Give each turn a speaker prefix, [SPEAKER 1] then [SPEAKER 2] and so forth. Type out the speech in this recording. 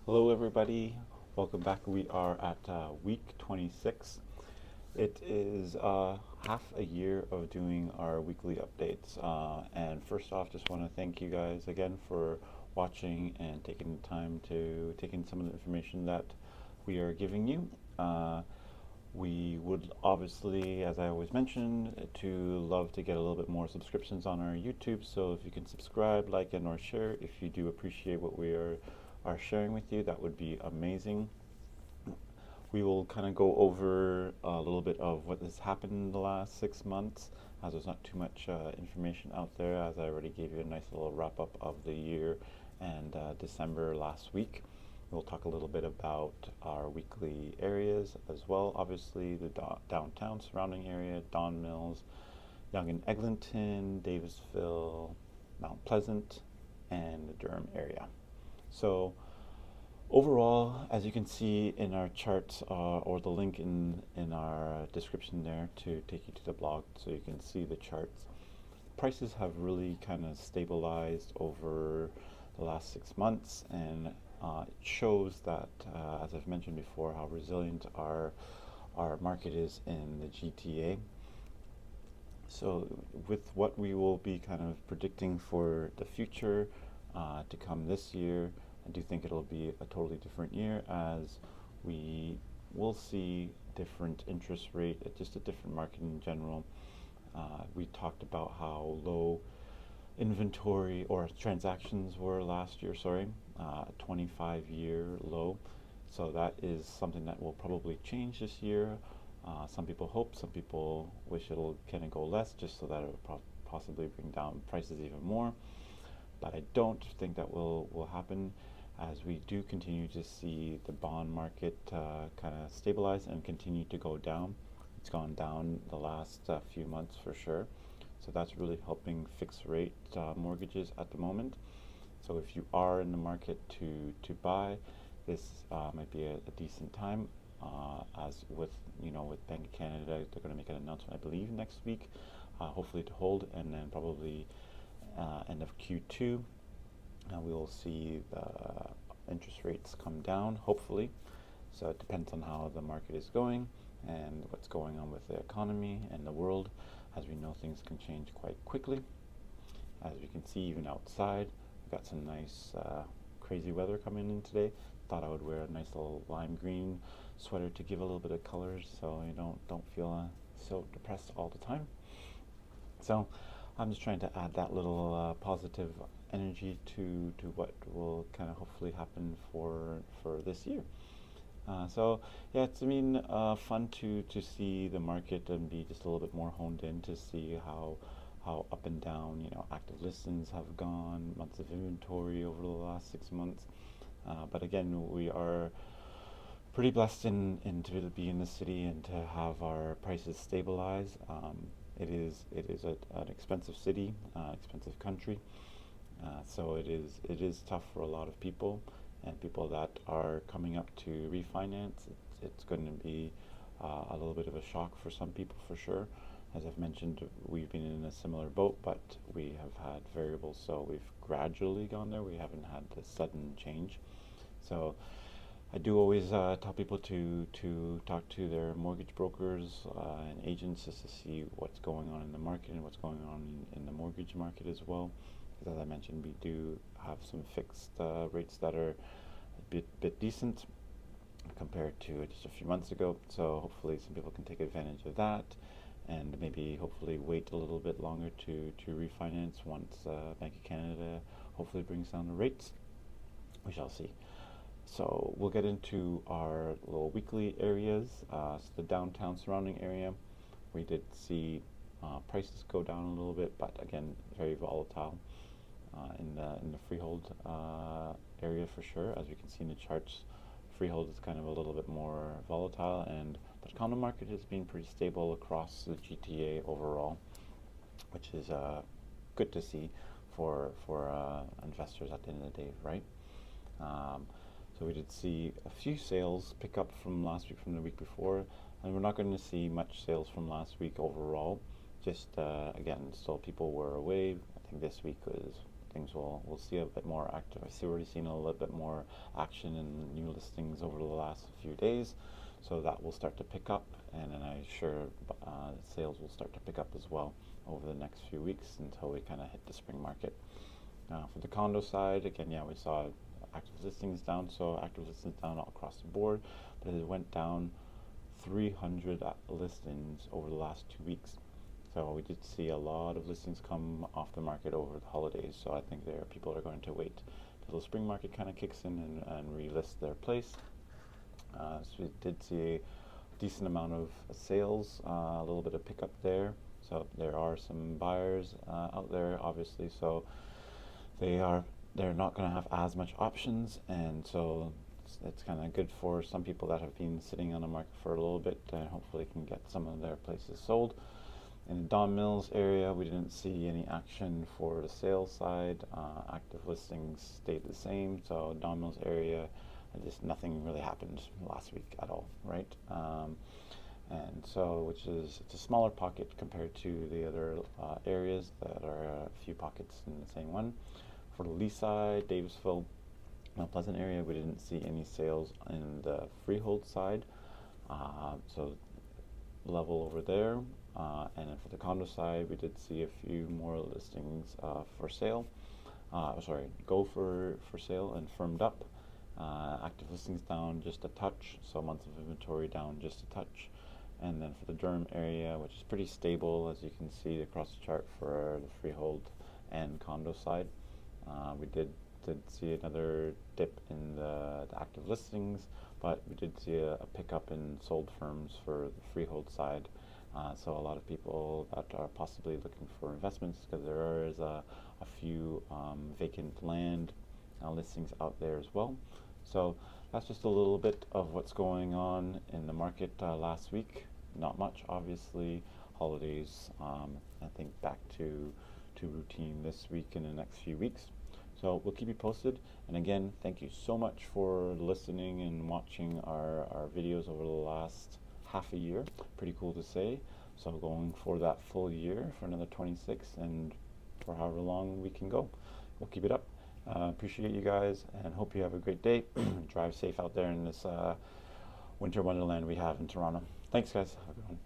[SPEAKER 1] Hello, everybody. Welcome back. We are at week 26. It is half a year of doing our weekly updates. And first off, just want to thank you guys again for watching and taking the time to taking some of the information that we are giving you. We would obviously, as I always mention, to love to get a little bit more subscriptions on our YouTube. So if you can subscribe, like, and or share, if you do appreciate what we are sharing with you, that would be amazing. We will kind of go over a little bit of what has happened in the last 6 months, as there's not too much information out there, as I already gave you a nice little wrap up of the year and December last week. We'll talk a little bit about our weekly areas as well. Obviously, the downtown surrounding area, Don Mills, Yonge and Eglinton, Davisville, Mount Pleasant, and the Durham area. So overall, as you can see in our charts, or the link in our description there to take you to the blog so you can see the charts, prices have really kind of stabilized over the last 6 months, and it shows that, as I've mentioned before, how resilient our market is in the GTA. So with what we will be kind of predicting for the future to come this year, I do think it'll be a totally different year, as we will see different interest rate, just a different market in general. We talked about how low inventory or transactions were last year, sorry, 25-year low. So that is something that will probably change this year. Some people hope, some people wish it'll kind of go less, just so that it will possibly bring down prices even more. But I don't think that will happen, as we do continue to see the bond market kind of stabilize and continue to go down. It's gone down the last few months for sure. So that's really helping fixed rate mortgages at the moment. So if you are in the market to buy, this might be a decent time. As with with Bank of Canada, they're going to make an announcement, I believe, next week, hopefully to hold, and then probably end of Q2, we will see the interest rates come down, hopefully. So it depends on how the market is going and what's going on with the economy and the world. As we know, things can change quite quickly. As we can see, even outside, we've got some nice crazy weather coming in today. Thought I would wear a nice little lime green sweater to give a little bit of color, so you don't feel so depressed all the time. So I'm just trying to add that little positive energy to what will kind of hopefully happen for this year. So yeah, it's fun to see the market and be just a little bit more honed in to see how up and down active listings have gone, months of inventory over the last 6 months. But again, we are pretty blessed to be in the city and to have our prices stabilize. It is an expensive city, expensive country. So it is tough for a lot of people, and people that are coming up to refinance. It's going to be a little bit of a shock for some people, for sure. As I've mentioned, we've been in a similar boat, but we have had variables, so we've gradually gone there. We haven't had the sudden change. So I do always tell people to talk to their mortgage brokers and agents, just to see what's going on in the market and what's going on in the mortgage market as well. Because as I mentioned, we do have some fixed rates that are a bit decent compared to just a few months ago. So hopefully some people can take advantage of that, and maybe hopefully wait a little bit longer to refinance once Bank of Canada hopefully brings down the rates. We shall see. So we'll get into our little weekly areas. So the downtown surrounding area, we did see prices go down a little bit, but again, very volatile in the freehold area for sure. As we can see in the charts, freehold is kind of a little bit more volatile, and the condo market has been pretty stable across the GTA overall, which is good to see for investors at the end of the day, right? So we did see a few sales pick up from last week, from the week before, and we're not going to see much sales from last week overall. Just again, still people were away. I think this week was things will see a bit more active. I've already seen a little bit more action in new listings over the last few days, so that will start to pick up, and then I'm sure sales will start to pick up as well over the next few weeks until we kind of hit the spring market. For the condo side, again, yeah, we saw active listings down, so active listings down all across the board, but it went down 300 listings over the last 2 weeks. So we did see a lot of listings come off the market over the holidays, so I think people are going to wait till the spring market kind of kicks in and relist their place. So we did see a decent amount of sales, a little bit of pickup there. So there are some buyers out there, obviously, so they're not going to have as much options, and so it's kind of good for some people that have been sitting on the market for a little bit, and hopefully can get some of their places sold. In the Don Mills area, we didn't see any action for the sales side. Active listings stayed the same, so Don Mills area, just nothing really happened last week at all, right? And so, it's a smaller pocket compared to the other areas that are a few pockets in the same one. For the lease side, Davisville, Mount Pleasant area, we didn't see any sales in the freehold side, so level over there. And then for the condo side, we did see a few more listings for sale. Go for sale and firmed up. Active listings down just a touch, so months of inventory down just a touch. And then for the Durham area, which is pretty stable, as you can see across the chart for the freehold and condo side, we did see another dip in the active listings, but we did see a pickup in sold firms for the freehold side. So a lot of people that are possibly looking for investments, because there is a few vacant land listings out there as well. So that's just a little bit of what's going on in the market last week. Not much, obviously. Holidays, I think back to routine this week and the next few weeks. So we'll keep you posted. And again, thank you so much for listening and watching our videos over the last half a year. Pretty cool to say. So going for that full year for another 26, and for however long we can go. We'll keep it up. Appreciate you guys, and hope you have a great day. Drive safe out there in this winter wonderland we have in Toronto. Thanks, guys. Have a good one.